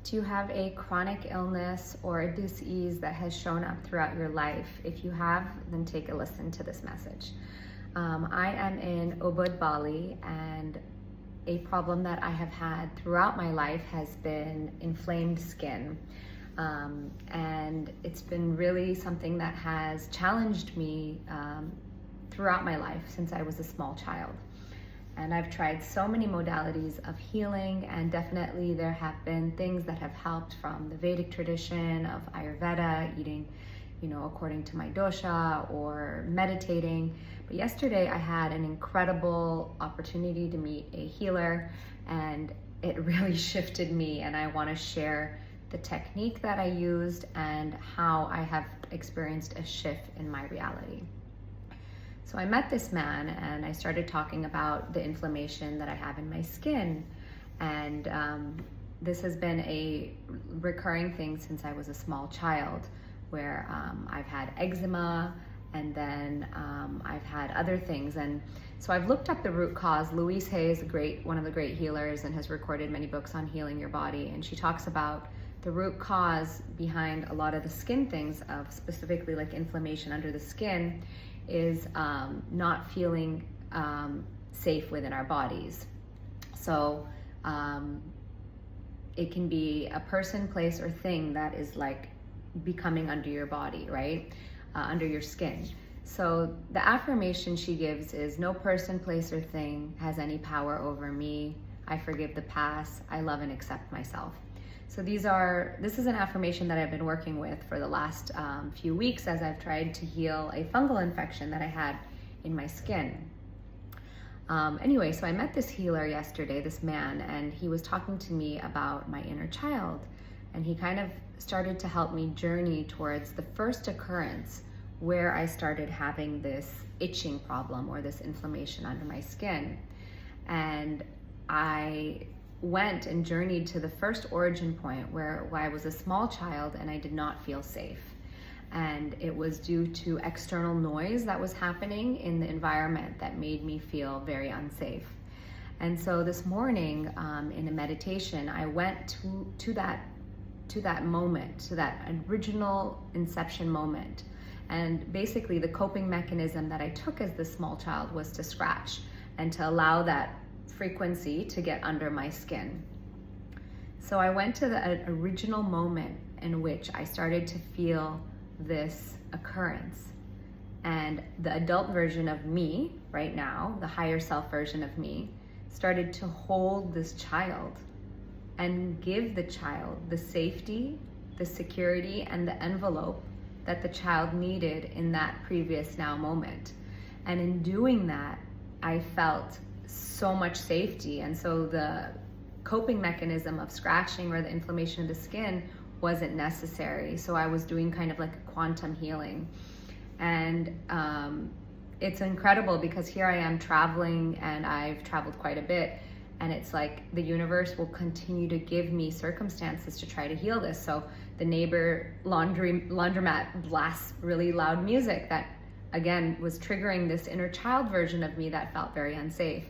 Do you have a chronic illness or a disease that has shown up throughout your life? If you have, then take a listen to this message. I am in Ubud, Bali, and a problem that I have had throughout my life has been inflamed skin. And it's been really something that has challenged me throughout my life since I was a small child. And I've tried so many modalities of healing, and definitely there have been things that have helped from the Vedic tradition of Ayurveda, eating, according to my dosha, or meditating. But yesterday I had an incredible opportunity to meet a healer, and it really shifted me, and I want to share the technique that I used and how I have experienced a shift in my reality. So I met this man and I started talking about the inflammation that I have in my skin. And this has been a recurring thing since I was a small child, where I've had eczema, and then I've had other things. And so I've looked up the root cause. Louise Hay is one of the great healers and has recorded many books on healing your body. And she talks about the root cause behind a lot of the skin things, of specifically like inflammation under the skin, is not feeling safe within our bodies. So it can be a person, place, or thing that is like becoming under your body, right? Under your skin. So the affirmation she gives is, no person, place, or thing has any power over me. I forgive the past. I love and accept myself. So this is an affirmation that I've been working with for the last few weeks as I've tried to heal a fungal infection that I had in my skin. Anyway, so I met this healer yesterday, this man, and he was talking to me about my inner child. And he kind of started to help me journey towards the first occurrence where I started having this itching problem or this inflammation under my skin. And I went and journeyed to the first origin point where I was a small child and I did not feel safe. And it was due to external noise that was happening in the environment that made me feel very unsafe. And so this morning in a meditation, I went to that moment, to that original inception moment. And basically the coping mechanism that I took as this small child was to scratch and to allow that frequency to get under my skin. So I went to the original moment in which I started to feel this occurrence, and the adult version of me right now, the higher self version of me, started to hold this child and give the child the safety, the security, and the envelope that the child needed in that previous now moment. And in doing that, I felt so much safety. And so the coping mechanism of scratching or the inflammation of the skin wasn't necessary. So I was doing kind of like a quantum healing. And it's incredible because here I am traveling, and I've traveled quite a bit, and it's like the universe will continue to give me circumstances to try to heal this. So the neighbor laundromat blasts really loud music that again was triggering this inner child version of me that felt very unsafe.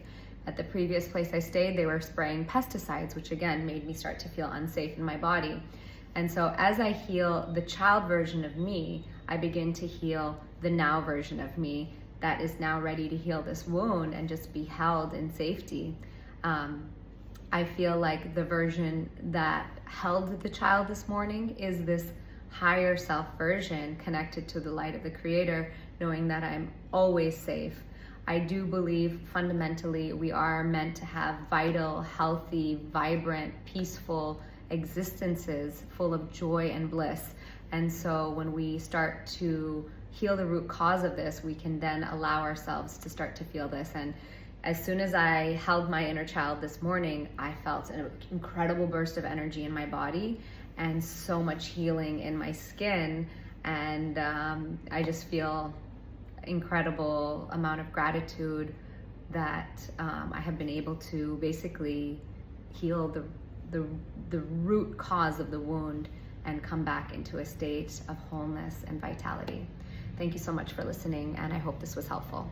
At the previous place I stayed, they were spraying pesticides, which again made me start to feel unsafe in my body. And so as I heal the child version of me, I begin to heal the now version of me that is now ready to heal this wound and just be held in safety. I feel like the version that held the child this morning is this higher self version connected to the light of the Creator, knowing that I'm always safe. I do believe fundamentally we are meant to have vital, healthy, vibrant, peaceful existences full of joy and bliss. And so when we start to heal the root cause of this, we can then allow ourselves to start to feel this. And as soon as I held my inner child this morning, I felt an incredible burst of energy in my body and so much healing in my skin. And I just feel incredible amount of gratitude that I have been able to basically heal the root cause of the wound and come back into a state of wholeness and vitality. Thank you so much for listening, and I hope this was helpful.